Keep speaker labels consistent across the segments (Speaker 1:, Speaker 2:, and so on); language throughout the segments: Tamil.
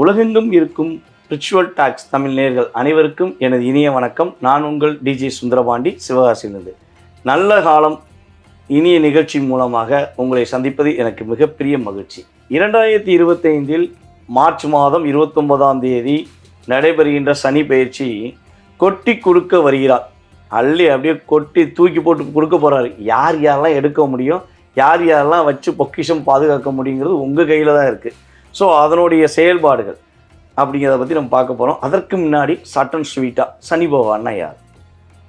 Speaker 1: உலகெங்கும் இருக்கும் ரிச்சுவல் டாக்ஸ் தமிழ் நேயர்கள் அனைவருக்கும் எனது இனிய வணக்கம். நான் உங்கள் டிஜே சுந்தரபாண்டி, சிவகாசியிலிருந்து. நல்ல காலம் இனிய நிகழ்ச்சி மூலமாக உங்களை சந்திப்பது எனக்கு மிகப்பெரிய மகிழ்ச்சி. 2025 மார்ச் மாதம் 29ஆம் தேதி நடைபெறுகின்ற சனி பயிற்சி கொட்டி கொடுக்க வருகிறார். அள்ளி அப்படியே கொட்டி தூக்கி போட்டு கொடுக்க போகிறாரு. யார் யாரெல்லாம் எடுக்க முடியும், யார் யாரெல்லாம் வச்சு பொக்கிஷம் பாதுகாக்க முடியுங்கிறது உங்கள் கையில் தான் இருக்குது. ஸோ அதனுடைய செயல்பாடுகள் அப்படிங்கிறத பற்றி நம்ம பார்க்க போகிறோம். அதற்கு முன்னாடி ஷார்ட் அண்ட் ஸ்வீட்டாக சனி பகவான்னா யார்,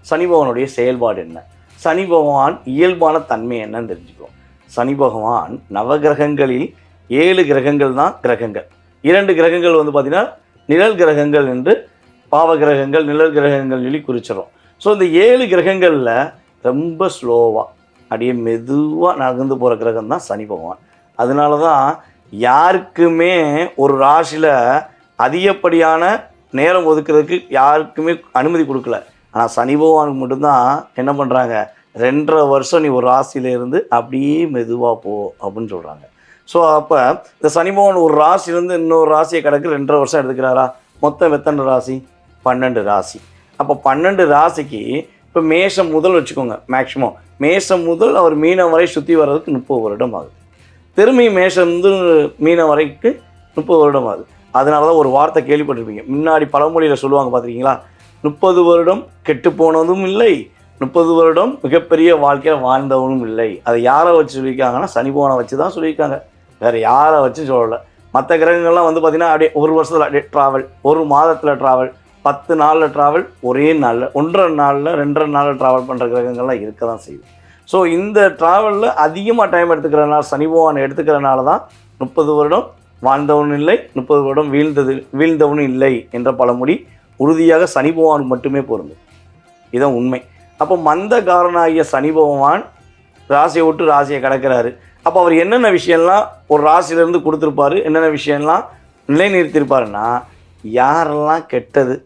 Speaker 1: சனி பகவானுடைய செயல்பாடு என்ன, சனி பகவான் இயல்பான தன்மை என்னன்னு தெரிஞ்சுக்குவோம். சனி பகவான் நவகிரகங்களில் 7 கிரகங்கள் தான் கிரகங்கள். 2 கிரகங்கள் பார்த்திங்கன்னா நிழல் கிரகங்கள் என்று பாவ கிரகங்கள் நிழல் கிரகங்கள் சொல்லி குறிச்சிடும். ஸோ இந்த 7 கிரகங்களில் ரொம்ப ஸ்லோவாக அப்படியே மெதுவாக நகர்ந்து போகிற கிரகம் தான் சனி பகவான். அதனால தான் யாருக்குமே ஒரு ராசியில் அதிகப்படியான நேரம் ஒதுக்குறதுக்கு யாருக்குமே அனுமதி கொடுக்கல. ஆனால் சனி பகவானுக்கு மட்டும்தான் என்ன பண்ணுறாங்க, 2.5 வருஷம் நீ ஒரு ராசியிலேருந்து அப்படியே மெதுவாக போ அப்படின்னு சொல்கிறாங்க. ஸோ அப்போ இந்த சனி பகவான் ஒரு ராசிலேருந்து இன்னொரு ராசியை கிடக்கு 2.5 வருஷம் எடுத்துக்கிறாரா? மொத்தம் எத்தனை ராசி? 12 ராசி. அப்போ 12 ராசிக்கு இப்போ மேஷம் முதல் வச்சுக்கோங்க, மேக்ஸிமம் மேஷம் முதல் அவர் மீனம் வரை சுற்றி வர்றதுக்கு 30 வருடம் ஆகுது. திரும்பி மேஷம் மீனம் வரைக்கு 30 வருடம் ஆகுது. அதனால தான் ஒரு வார்த்தை கேள்விப்பட்டிருப்பீங்க, முன்னாடி பழமொழியில் சொல்லுவாங்க பார்த்துருக்கீங்களா, 30 வருடம் கெட்டு போனதும் இல்லை, 30 வருடம் மிகப்பெரிய வாழ்க்கையில் வாழ்ந்தவனும் இல்லை. அதை யாரை வச்சு சொல்லியிருக்காங்கன்னா சனி பகவானை வச்சு தான் சொல்லியிருக்காங்க, வேறு யாரை வச்சு சொல்லலை. மற்ற கிரகங்கள்லாம் பார்த்திங்கன்னா அப்படியே ஒரு வருஷத்தில் அப்படியே ட்ராவல், ஒரு மாதத்தில் ட்ராவல், 10 நாளில் ட்ராவல், ஒரே நாளில் 1.5 நாளில் 2.5 நாளில் ட்ராவல் பண்ணுற கிரகங்கள்லாம் இருக்க தான் செய்யுது. ஸோ இந்த ட்ராவலில் அதிகமாக டைம் எடுத்துக்கிறனால சனி பகவான் எடுத்துக்கிறனால தான் 30 வருடம் வாழ்ந்தவனும் இல்லை, 30 வருடம் வீழ்ந்தவனும் இல்லை என்ற பழமொழி உறுதியாக சனி பகவானுக்கு மட்டுமே பொருந்தும். இதுதான் உண்மை. அப்போ மந்தகாரனாகிய சனி பகவான் ராசியை விட்டு ராசியை கடக்கிறாரு. அப்போ அவர் என்னென்ன விஷயம்லாம் ஒரு ராசியிலேருந்து கொடுத்துருப்பாரு, என்னென்ன விஷயம்லாம் நிலைநிறுத்தியிருப்பாருன்னா, யாரெல்லாம் கெட்டது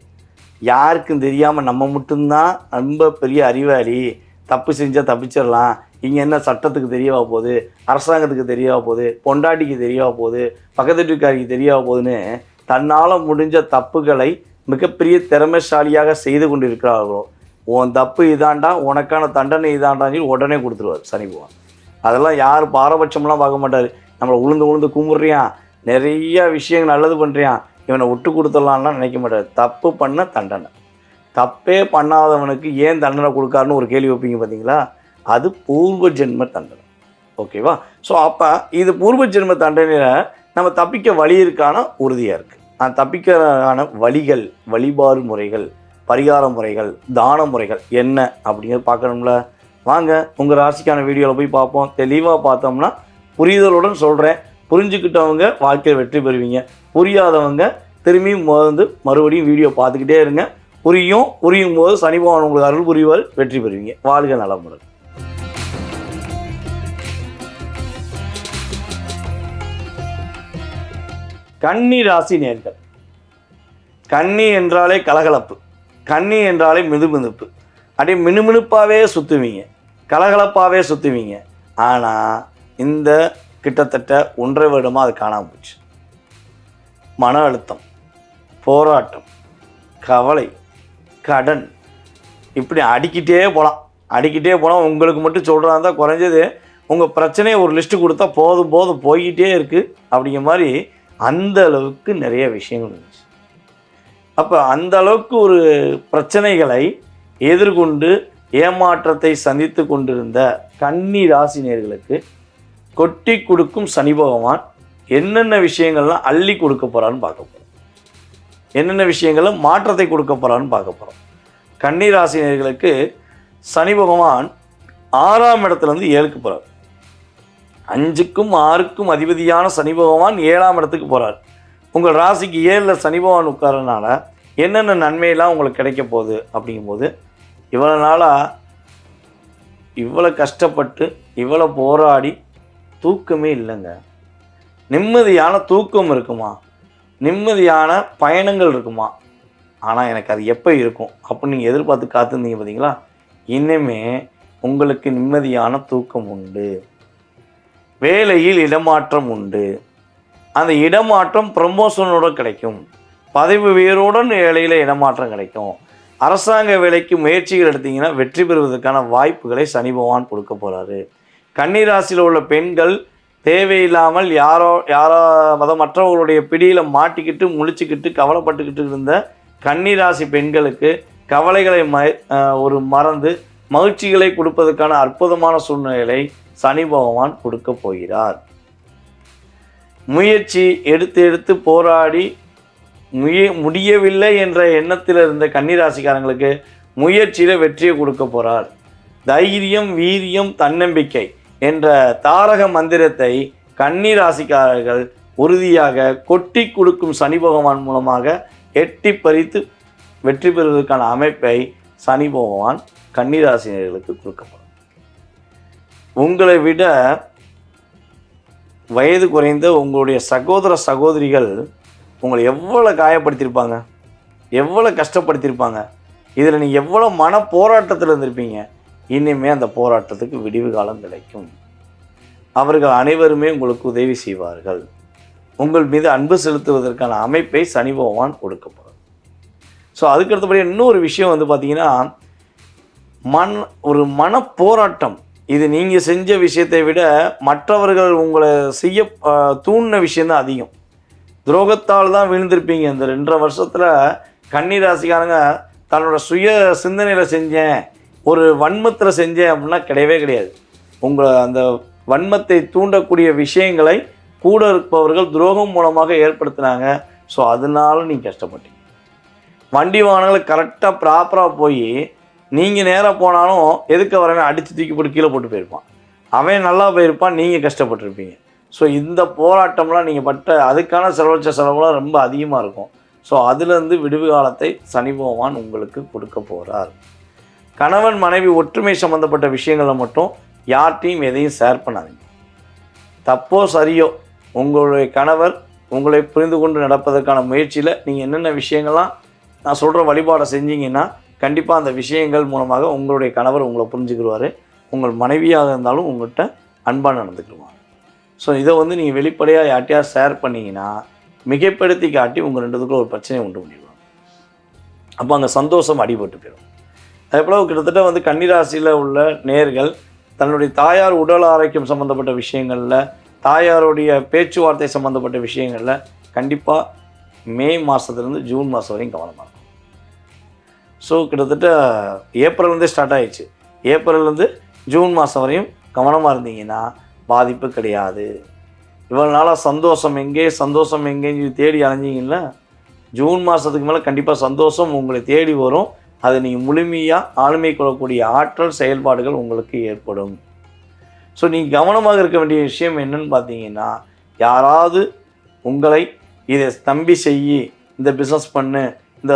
Speaker 1: யாருக்கும் தெரியாமல் நம்ம மட்டும்தான் ரொம்ப பெரிய அறிவாளி, தப்பு செஞ்சால் தப்பிச்சிடலாம், இங்கே என்ன சட்டத்துக்கு தெரியவா போகுது, அரசாங்கத்துக்கு தெரியவா போகுது, பொண்டாட்டிக்கு தெரியவா போகுது, பக்கத்து வீட்டுக்காரிக்கு தெரியவா போகுதுன்னு தன்னால் முடிஞ்ச தப்புகளை மிகப்பெரிய திறமைசாலியாக செய்து கொண்டு இருக்கிறார்களோ, உன் தப்பு இதாண்டா, உனக்கான தண்டனை இதாண்டான்னு சொல்லி உடனே கொடுத்துருவார் சனி பகவான். அதெல்லாம் யார் பாரபட்சம்லாம் பார்க்க மாட்டார். நம்மளை உளுந்து கும்பிட்றியான், நிறைய விஷயங்கள் நல்லது பண்ணுறியான், இவனை விட்டு கொடுத்துடலான்லாம் நினைக்க மாட்டார். தப்பு பண்ண தண்டனை, தப்பே பண்ணாதவனுக்கு ஏன் தண்டனை கொடுக்காருன்னு ஒரு கேள்வி வைப்பீங்க பார்த்தீங்களா, அது பூர்வ ஜென்ம தண்டனை. ஓகேவா? ஸோ அப்போ இது பூர்வ ஜென்ம தண்டனையில் நம்ம தப்பிக்க வழி இருக்கான உறுதியாக இருக்குது. அந்த தப்பிக்கிறதுக்கான வழிகள், வழிபாடு முறைகள், பரிகார முறைகள், தான முறைகள் என்ன அப்படிங்கிறது பார்க்கணும்ல. வாங்க உங்கள் ராசிக்கான வீடியோவில் போய் பார்ப்போம். தெளிவாக பார்த்தோம்னா புரிதலுடன் சொல்கிறேன். புரிஞ்சுக்கிட்டவங்க வாழ்க்கையில் வெற்றி பெறுவீங்க, புரியாதவங்க திரும்பியும் மறுபடியும் வீடியோ பார்த்துக்கிட்டே இருங்க. புரியும் போது சனி பகவான் உங்களுக்கு அருள் புரிவார், வெற்றி பெறுவீங்க. வாழ்க நலமுடன். கன்னி ராசி நேர்கள். கன்னி என்றாலே கலகலப்பு, கன்னி என்றாலே மிதுமிதுப்பு, அப்படியே மினுமினுப்பாகவே சுற்றுவீங்க, கலகலப்பாகவே சுற்றுவீங்க. ஆனால் இந்த கிட்டத்தட்ட 1.5 வருடமாக அது காணாமல் போச்சு. மன அழுத்தம், போராட்டம், கவலை, கடன், இப்படி அடிக்கிட்டே போகலாம். உங்களுக்கு மட்டும் சொல்கிறதா இருந்தால் குறைஞ்சது உங்கள் பிரச்சனையை ஒரு லிஸ்ட்டு கொடுத்தா போதும் போய்கிட்டே இருக்குது அப்படிங்கிற மாதிரி அந்த அளவுக்கு நிறைய விஷயங்கள் இருந்துச்சு. அப்போ அந்த அளவுக்கு ஒரு பிரச்சனைகளை எதிர்கொண்டு ஏமாற்றத்தை சந்தித்து கொண்டிருந்த கன்னி ராசினியர்களுக்கு கொட்டி கொடுக்கும் சனி பகவான் என்னென்ன விஷயங்கள்லாம் அள்ளி கொடுக்க போகிறான்னு பார்க்க போகிறோம். என்னென்ன விஷயங்கள மாற்றத்தை கொடுக்க போகிறான்னு பார்க்க போகிறோம். கன்னி ராசினியர்களுக்கு சனி பகவான் 6ஆம் இடத்துலேருந்து 7க்கு போகிறார். 5க்கும் 6க்கும் அதிபதியான சனி பகவான் 7ஆம் இடத்துக்கு போகிறார். உங்கள் ராசிக்கு 7ல் சனி பகவான் உட்காரனால என்னென்ன நன்மையெல்லாம் உங்களுக்கு கிடைக்க போகுது அப்படிங்கும்போது, இவ்வளோ நாளாக இவ்வளோ கஷ்டப்பட்டு இவ்வளோ போராடி தூக்கமே இல்லைங்க, நிம்மதியான தூக்கம் இருக்குமா, நிம்மதியான பயணங்கள் இருக்குமா, ஆனால் எனக்கு அது எப்போ இருக்கும் அப்படின்னு நீங்கள் எதிர்பார்த்து காத்திருந்தீங்க பார்த்தீங்களா, இனிமே உங்களுக்கு நிம்மதியான தூக்கம் உண்டு, வேலையில் இடமாற்றம் உண்டு, அந்த இடமாற்றம் ப்ரமோஷனோட கிடைக்கும். பதவி உயர்வுடன் வேலையில் இடமாற்றம் கிடைக்கும். அரசாங்க வேலைக்கு முயற்சிகள் எடுத்தீங்கன்னா வெற்றி பெறுவதற்கான வாய்ப்புகளை சனி பகவான் கொடுக்க போகிறாரு. கன்னிராசியில் உள்ள பெண்கள் தேவையில்லாமல் யாரோ மற்றவர்களுடைய பிடியில் மாட்டிக்கிட்டு முழிச்சுக்கிட்டு கவலைப்பட்டுக்கிட்டு இருந்த கன்னிராசி பெண்களுக்கு கவலைகளை மறந்து மகிழ்ச்சிகளை கொடுப்பதற்கான அற்புதமான சூழ்நிலைகளை சனி பகவான் கொடுக்க போகிறார். முயற்சி எடுத்து போராடி முடியவில்லை என்ற எண்ணத்தில் இருந்த கன்னிராசிக்காரங்களுக்கு முயற்சியில் வெற்றியை கொடுக்க போகிறார். தைரியம், வீரியம், தன்னம்பிக்கை என்ற தாரக மந்திரத்தை கன்னிராசிக்காரர்கள் உறுதியாக கொட்டி கொடுக்கும் சனி பகவான் மூலமாக எட்டி பறித்து வெற்றி பெறுவதற்கான அமைப்பை சனி பகவான் கன்னிராசினர்களுக்கு கொடுக்கப்படும். உங்களை விட வயது குறைந்த உங்களுடைய சகோதர சகோதரிகள் உங்களை எவ்வளோ காயப்படுத்தியிருப்பாங்க, எவ்வளோ கஷ்டப்படுத்தியிருப்பாங்க. இதில் நீங்கள் எவ்வளோ மன போராட்டத்தில் இருந்திருப்பீங்க. இனிமேல் அந்த போராட்டத்துக்கு விடிவு காலம் கிடைக்கும். அவர்கள் அனைவருமே உங்களுக்கு உதவி செய்வார்கள். உங்கள் மீது அன்பு செலுத்துவதற்கான அமைப்பை சனி பகவான் கொடுக்கப்படும். ஸோ அதுக்கடுத்தபடி இன்னொரு விஷயம் பார்த்திங்கன்னா, ஒரு மன போராட்டம். இது நீங்கள் செஞ்ச விஷயத்தை விட மற்றவர்கள் உங்களை செய்ய தூண்டின விஷயந்தான் அதிகம். துரோகத்தால் தான் விழுந்திருப்பீங்க. இந்த 2.5 வருஷத்தில் கன்னிராசிக்காரங்க தன்னோட சுய சிந்தனையில் செஞ்சேன், ஒரு வன்மத்தில் செஞ்சேன் அப்படின்னா கிடையவே கிடையாது. உங்களை அந்த வன்மத்தை தூண்டக்கூடிய விஷயங்களை கூட இருப்பவர்கள் துரோகம் மூலமாக ஏற்படுத்தினாங்க. ஸோ அதனால நீங்கள் கஷ்டப்பட்டீங்க. வண்டி வாகனங்களை கரெக்டாக ப்ராப்பராக போய் நீங்கள் நேராக போனாலும் எதுக்கு வரவன் அடித்து தூக்கி போட்டு கீழே போட்டு போயிருப்பான். அவன் நல்லா போயிருப்பான், நீங்கள் கஷ்டப்பட்டுருப்பீங்க. ஸோ இந்த போராட்டம்லாம் நீங்கள் அதுக்கான செலவுலாம் ரொம்ப அதிகமாக இருக்கும். ஸோ அதுலேருந்து விடுவு காலத்தை சனி பகவான் உங்களுக்கு கொடுக்க போகிறார். கணவன் மனைவி ஒற்றுமை சம்மந்தப்பட்ட விஷயங்களில் மட்டும் யார்ட்டையும் எதையும் ஷேர் பண்ணாதீங்க. தப்போ சரியோ உங்களுடைய கணவர் உங்களை புரிந்து கொண்டு நடப்பதற்கான முயற்சியில் நீங்கள் என்னென்ன விஷயங்கள்லாம் நான் சொல்கிற வழிபாடை செஞ்சீங்கன்னா கண்டிப்பாக அந்த விஷயங்கள் மூலமாக உங்களுடைய கணவர் உங்களை புரிஞ்சுக்கிடுவார். உங்கள் மனைவியாக இருந்தாலும் உங்கள்கிட்ட அன்பாக நடந்துக்கிடுவாங்க. ஸோ இதை நீங்கள் வெளிப்படையாக யார்ட்டையா ஷேர் பண்ணிங்கன்னா மிகைப்படுத்தி காட்டி உங்கள் 2 ஒரு பிரச்சனையை உண்டு பண்ணிடுவாங்க. அப்போ அங்கே சந்தோஷம் அடிபட்டு போயிடும். அதேபோல் கிட்டத்தட்ட கன்னிராசியில் உள்ள நேர்கள் தன்னுடைய தாயார் உடல் ஆரோக்கியம் சம்மந்தப்பட்ட விஷயங்களில், தாயாருடைய பேச்சுவார்த்தை சம்மந்தப்பட்ட விஷயங்களில் கண்டிப்பாக மே மாதத்துலேருந்து ஜூன் மாதம் வரையும் கவனமாக இருக்கும். ஸோ கிட்டத்தட்ட ஏப்ரல்லேருந்தே ஸ்டார்ட் ஆகிடுச்சு. ஏப்ரல்லேருந்து ஜூன் மாதம் வரையும் கவனமாக இருந்தீங்கன்னா பாதிப்பு கிடையாது. இவ்வளோ நாளாக சந்தோஷம் எங்கேன்னு தேடி அலைஞ்சிங்கள, ஜூன் மாதத்துக்கு மேலே கண்டிப்பாக சந்தோஷம் உங்களை தேடி வரும். அதை நீங்கள் முழுமையாக ஆளுமை கொள்ளக்கூடிய ஆற்றல் செயல்பாடுகள் உங்களுக்கு ஏற்படும். ஸோ நீங்கள் கவனமாக இருக்க வேண்டிய விஷயம் என்னன்னு பார்த்தீங்கன்னா, யாராவது உங்களை இதை நம்பி செய்யி, இந்த பிஸ்னஸ் பண்ணு, இந்த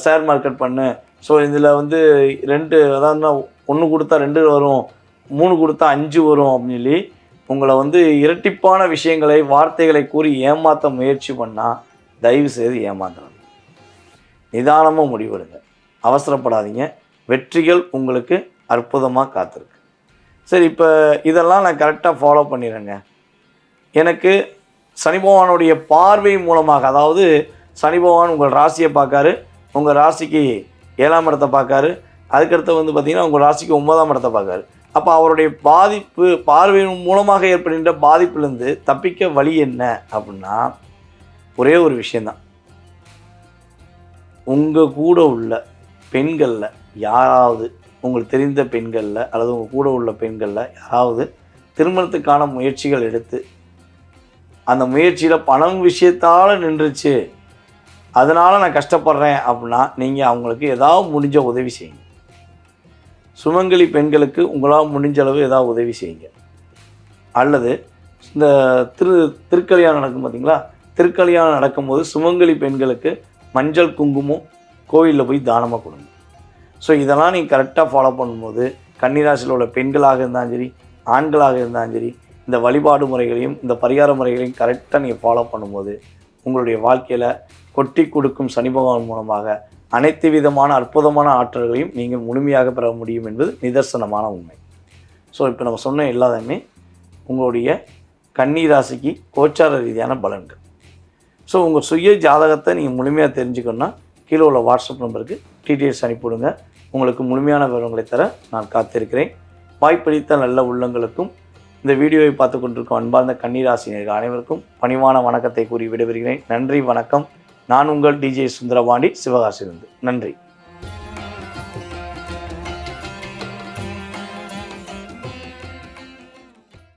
Speaker 1: ஷேர் மார்க்கெட் பண்ணு, ஸோ இதில் 2 அதாவது 1 கொடுத்தா 2 வரும், 3 கொடுத்தா 5 வரும் அப்படின்னு சொல்லி உங்களை இரட்டிப்பான விஷயங்களை வார்த்தைகளை கூறி ஏமாற்ற முயற்சி பண்ணால் தயவு செய்து ஏமாற்றணும். நிதானமாக முடிவெடுங்க, அவசரப்படாதீங்க. வெற்றிகள் உங்களுக்கு அற்புதமாக காத்திருக்கு. சரி, இப்போ இதெல்லாம் நான் கரெக்டாக ஃபாலோ பண்ணிடுறேங்க. எனக்கு சனி பகவானுடைய பார்வை மூலமாக, அதாவது சனி பகவான் உங்கள் ராசியை பார்க்காரு, உங்கள் ராசிக்கு 7ஆம் இடத்தை பார்க்காரு, அதுக்கடுத்து பார்த்திங்கன்னா உங்கள் ராசிக்கு 9ஆம் இடத்தை பார்க்காரு. அப்போ அவருடைய பார்வையின் மூலமாக ஏற்படுகின்ற பாதிப்புலேருந்து தப்பிக்க வழி என்ன அப்படின்னா ஒரே ஒரு விஷயந்தான். உங்கள் கூட உள்ள பெண்களில் யாராவது, உங்களுக்கு தெரிந்த பெண்களில் அல்லது உங்கள் கூட உள்ள பெண்களில் யாராவது திருமணத்துக்கான முயற்சிகள் எடுத்து அந்த முயற்சியில் பணம் விஷயத்தால் நின்றுச்சு, அதனால் நான் கஷ்டப்படுறேன் அப்படின்னா நீங்கள் அவங்களுக்கு ஏதாவது முடிஞ்ச உதவி செய்யுங்க. சுமங்கலி பெண்களுக்கு உங்களால் முடிஞ்ச அளவு ஏதாவது உதவி செய்யுங்க. அல்லது இந்த திருக்கல்யாணம் நடக்கும் பார்த்தீங்களா, திருக்கல்யாணம் நடக்கும்போது சுமங்கலி பெண்களுக்கு மஞ்சள் குங்குமம் கோவிலில் போய் தானமாக கொடுங்க. ஸோ இதெல்லாம் நீங்கள் கரெக்டாக ஃபாலோ பண்ணும்போது கன்னிராசியில் உள்ள பெண்களாக இருந்தாலும் சரி, ஆண்களாக இருந்தாலும் சரி, இந்த வழிபாடு முறைகளையும் இந்த பரிகார முறைகளையும் கரெக்டாக நீங்கள் ஃபாலோ பண்ணும்போது உங்களுடைய வாழ்க்கையில் கொட்டி கொடுக்கும் சனி பகவான் மூலமாக அனைத்து விதமான அற்புதமான ஆற்றல்களையும் நீங்கள் முழுமையாக பெற முடியும் என்பது நிதர்சனமான உண்மை. ஸோ இப்போ நம்ம சொன்ன எல்லாத்தையுமே உங்களுடைய கன்னி ராசிக்கு கோச்சார ரீதியான பலன்கள். ஸோ உங்கள் சுய ஜாதகத்தை நீங்கள் முழுமையாக தெரிஞ்சுக்கணுன்னா கீழே உள்ள வாட்ஸ்அப் நம்பருக்கு டீட்டெயில்ஸ் அனுப்பிவிடுங்க. உங்களுக்கு முழுமையான விவரங்களை தர நான் காத்திருக்கிறேன். வாய்ப்பளித்த நல்ல உள்ளங்களுக்கும் இந்த வீடியோவை பார்த்து கொண்டிருக்கும் அன்பார்ந்த கன்னிராசினியர்கள் அனைவருக்கும் பணிவான வணக்கத்தை கூறி விடைபெறுகிறேன். நன்றி, வணக்கம். நான் உங்கள் டிஜே சுந்தரபாண்டி, சிவகாசியிலிருந்து. நன்றி.